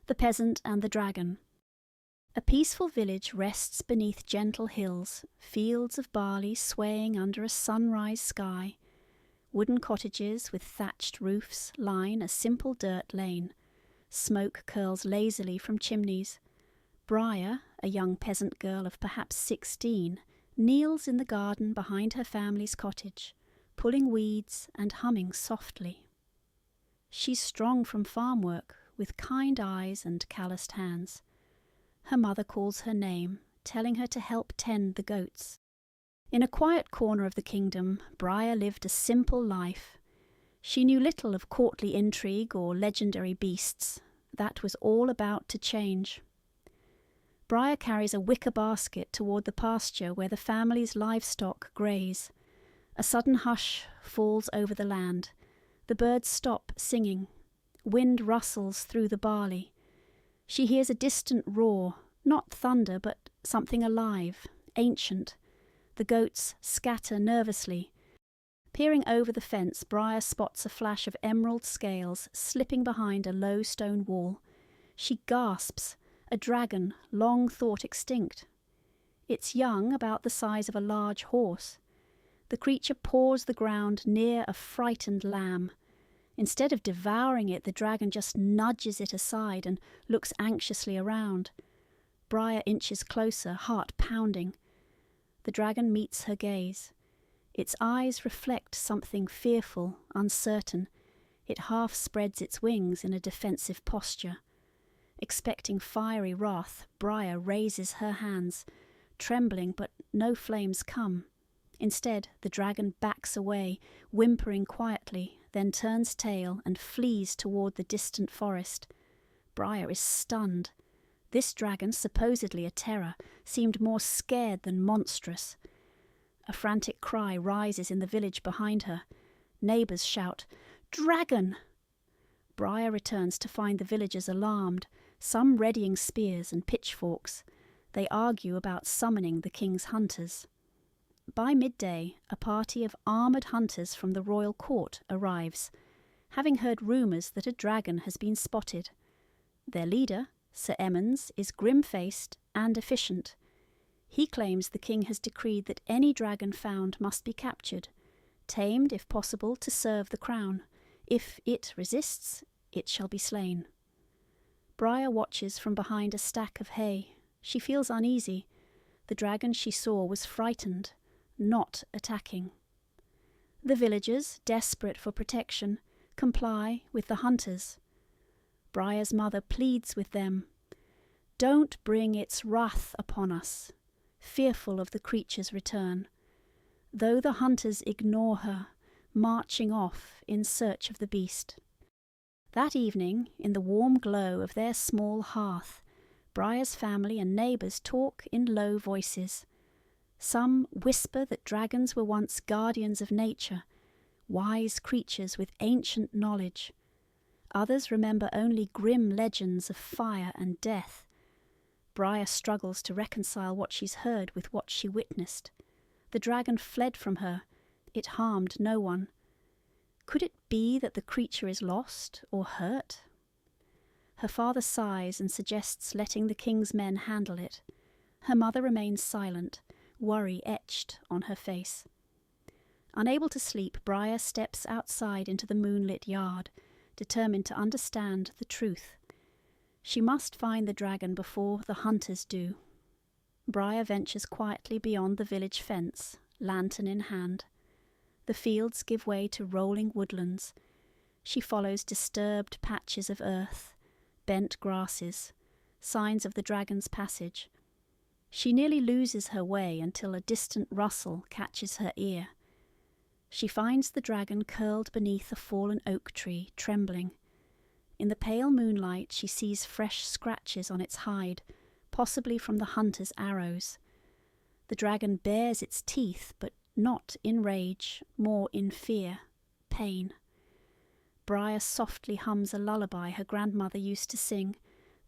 The Peasant and the Dragon. A peaceful village rests beneath gentle hills, fields of barley swaying under a sunrise sky. Wooden cottages with thatched roofs line a simple dirt lane. Smoke curls lazily from chimneys. Briar, a young peasant girl of perhaps 16, kneels in the garden behind her family's cottage, pulling weeds and humming softly. She's strong from farm work, with kind eyes and calloused hands. Her mother calls her name, telling her to help tend the goats. In a quiet corner of the kingdom, Briar lived a simple life. She knew little of courtly intrigue or legendary beasts. That was all about to change. Briar carries a wicker basket toward the pasture where the family's livestock graze. A sudden hush falls over the land. The birds stop singing. Wind rustles through the barley. She hears a distant roar, not thunder, but something alive, ancient. The goats scatter nervously. Peering over the fence, Briar spots a flash of emerald scales slipping behind a low stone wall. She gasps. A dragon, long thought extinct. It's young, about the size of a large horse. The creature paws the ground near a frightened lamb. Instead of devouring it, the dragon just nudges it aside and looks anxiously around. Briar inches closer, heart pounding. The dragon meets her gaze. Its eyes reflect something fearful, uncertain. It half spreads its wings in a defensive posture. Expecting fiery wrath, Briar raises her hands, trembling, but no flames come. Instead, the dragon backs away, whimpering quietly, then turns tail and flees toward the distant forest. Briar is stunned. This dragon, supposedly a terror, seemed more scared than monstrous. A frantic cry rises in the village behind her. Neighbours shout, "Dragon!" Briar returns to find the villagers alarmed, some readying spears and pitchforks. They argue about summoning the king's hunters. By midday, a party of armoured hunters from the royal court arrives, having heard rumours that a dragon has been spotted. Their leader, Sir Emmons, is grim-faced and efficient. He claims the king has decreed that any dragon found must be captured, tamed if possible to serve the crown. If it resists, it shall be slain. Briar watches from behind a stack of hay. She feels uneasy. The dragon she saw was frightened, not attacking. The villagers, desperate for protection, comply with the hunters. Briar's mother pleads with them. Don't bring its wrath upon us, fearful of the creature's return. Though the hunters ignore her, marching off in search of the beast. That evening, in the warm glow of their small hearth, Briar's family and neighbours talk in low voices. Some whisper that dragons were once guardians of nature, wise creatures with ancient knowledge. Others remember only grim legends of fire and death. Briar struggles to reconcile what she's heard with what she witnessed. The dragon fled from her. It harmed no one. Could it be that the creature is lost or hurt? Her father sighs and suggests letting the king's men handle it. Her mother remains silent, worry etched on her face. Unable to sleep, Briar steps outside into the moonlit yard, determined to understand the truth. She must find the dragon before the hunters do. Briar ventures quietly beyond the village fence, lantern in hand. The fields give way to rolling woodlands. She follows disturbed patches of earth, bent grasses, signs of the dragon's passage. She nearly loses her way until a distant rustle catches her ear. She finds the dragon curled beneath a fallen oak tree, trembling. In the pale moonlight she sees fresh scratches on its hide, possibly from the hunter's arrows. The dragon bares its teeth, but not in rage, more in fear, pain. Briar softly hums a lullaby her grandmother used to sing.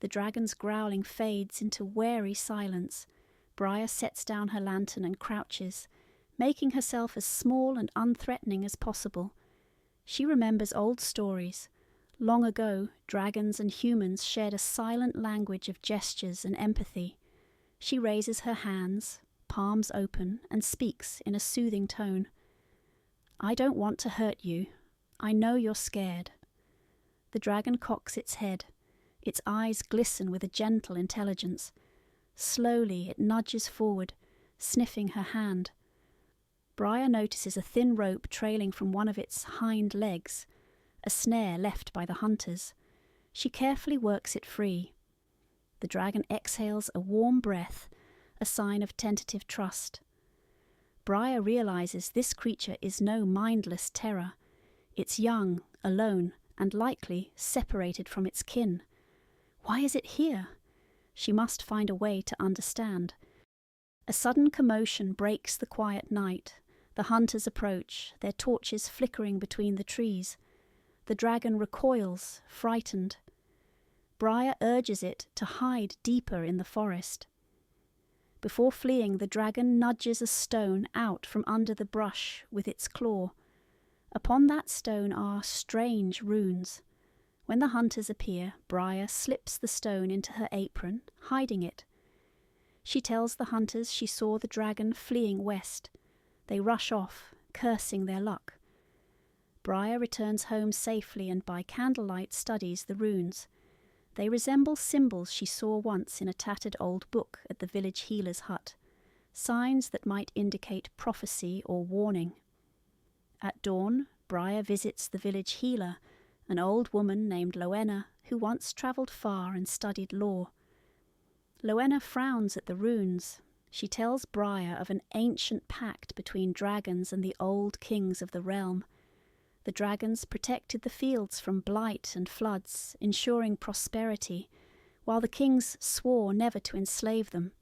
The dragon's growling fades into wary silence. Briar sets down her lantern and crouches, making herself as small and unthreatening as possible. She remembers old stories, long ago, dragons and humans shared a silent language of gestures and empathy. She raises her hands, palms open, and speaks in a soothing tone. I don't want to hurt you. I know you're scared. The dragon cocks its head. Its eyes glisten with a gentle intelligence. Slowly it nudges forward, sniffing her hand. Briar notices a thin rope trailing from one of its hind legs, a snare left by the hunters. She carefully works it free. The dragon exhales a warm breath, a sign of tentative trust. Briar realizes this creature is no mindless terror. It's young, alone, and likely separated from its kin. Why is it here? She must find a way to understand. A sudden commotion breaks the quiet night. The hunters approach, their torches flickering between the trees. The dragon recoils, frightened. Briar urges it to hide deeper in the forest. Before fleeing, the dragon nudges a stone out from under the brush with its claw. Upon that stone are strange runes. When the hunters appear, Briar slips the stone into her apron, hiding it. She tells the hunters she saw the dragon fleeing west. They rush off, cursing their luck. Briar returns home safely and by candlelight studies the runes. They resemble symbols she saw once in a tattered old book at the village healer's hut, signs that might indicate prophecy or warning. At dawn, Briar visits the village healer, an old woman named Loenna who once travelled far and studied law. Loenna frowns at the runes. She tells Briar of an ancient pact between dragons and the old kings of the realm. The dragons protected the fields from blight and floods, ensuring prosperity, while the kings swore never to enslave them.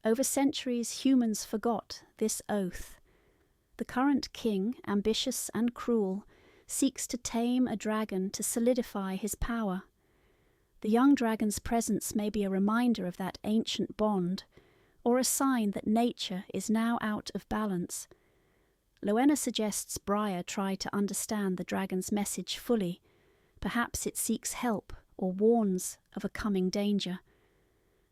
Over centuries, humans forgot this oath. The current king, ambitious and cruel, seeks to tame a dragon to solidify his power. The young dragon's presence may be a reminder of that ancient bond, or a sign that nature is now out of balance. Loenna suggests Briar try to understand the dragon's message fully. Perhaps it seeks help or warns of a coming danger.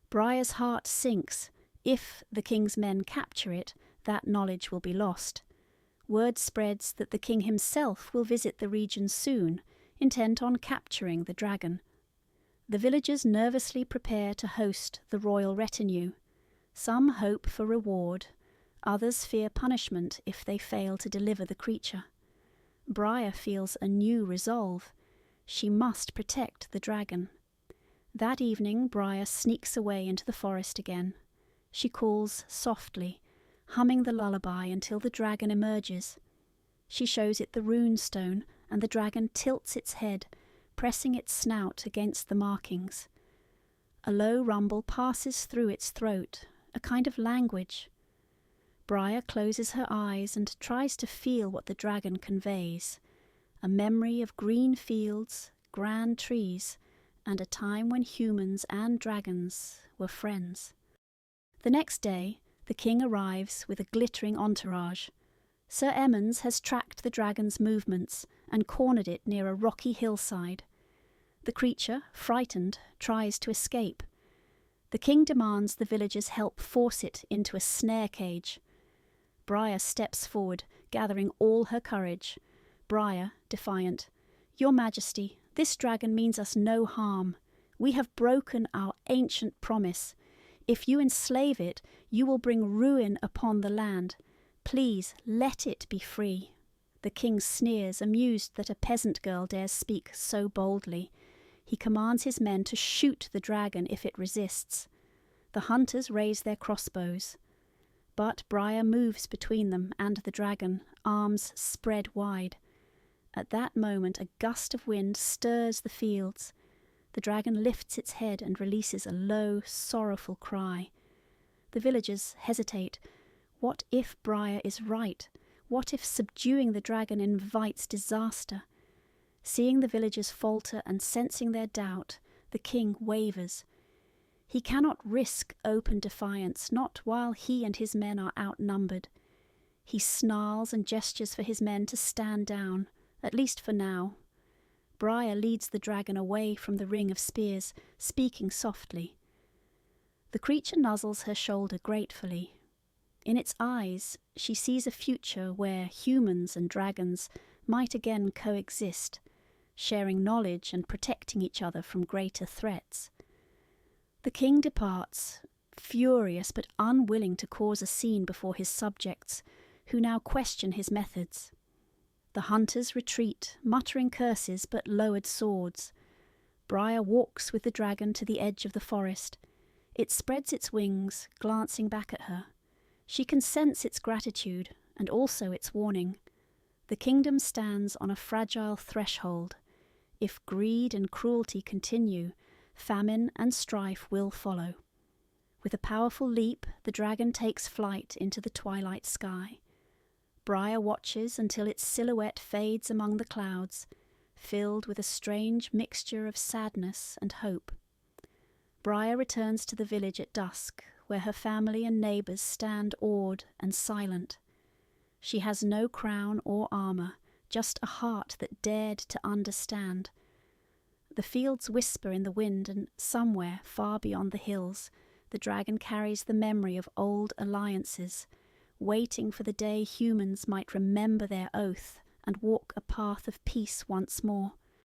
Briar's heart sinks. If the king's men capture it, that knowledge will be lost. Word spreads that the king himself will visit the region soon, intent on capturing the dragon. The villagers nervously prepare to host the royal retinue. Some hope for reward, others fear punishment if they fail to deliver the creature. Briar feels a new resolve. She must protect the dragon. That evening, Briar sneaks away into the forest again. She calls softly, humming the lullaby until the dragon emerges. She shows it the rune stone, and the dragon tilts its head, pressing its snout against the markings. A low rumble passes through its throat, a kind of language. Briar closes her eyes and tries to feel what the dragon conveys, a memory of green fields, grand trees, and a time when humans and dragons were friends. The next day, the king arrives with a glittering entourage. Sir Emmons has tracked the dragon's movements and cornered it near a rocky hillside. The creature, frightened, tries to escape. The king demands the villagers help force it into a snare cage. Briar steps forward, gathering all her courage. Briar, defiant, "Your Majesty, this dragon means us no harm. We have broken our ancient promise. If you enslave it, you will bring ruin upon the land. Please, let it be free." The king sneers, amused that a peasant girl dares speak so boldly. He commands his men to shoot the dragon if it resists. The hunters raise their crossbows. But Briar moves between them and the dragon, arms spread wide. At that moment, a gust of wind stirs the fields. The dragon lifts its head and releases a low, sorrowful cry. The villagers hesitate. What if Briar is right? What if subduing the dragon invites disaster? Seeing the villagers falter and sensing their doubt, the king wavers. He cannot risk open defiance, not while he and his men are outnumbered. He snarls and gestures for his men to stand down, at least for now. Briar leads the dragon away from the ring of spears, speaking softly. The creature nuzzles her shoulder gratefully. In its eyes, she sees a future where humans and dragons might again coexist, sharing knowledge and protecting each other from greater threats. The king departs, furious but unwilling to cause a scene before his subjects, who now question his methods. The hunters retreat, muttering curses but lowered swords. Briar walks with the dragon to the edge of the forest. It spreads its wings, glancing back at her. She can sense its gratitude and also its warning. The kingdom stands on a fragile threshold. If greed and cruelty continue, famine and strife will follow. With a powerful leap, the dragon takes flight into the twilight sky. Briar watches until its silhouette fades among the clouds, filled with a strange mixture of sadness and hope. Briar returns to the village at dusk, where her family and neighbours stand awed and silent. She has no crown or armour, just a heart that dared to understand. The fields whisper in the wind, and somewhere far beyond the hills, the dragon carries the memory of old alliances, waiting for the day humans might remember their oath and walk a path of peace once more.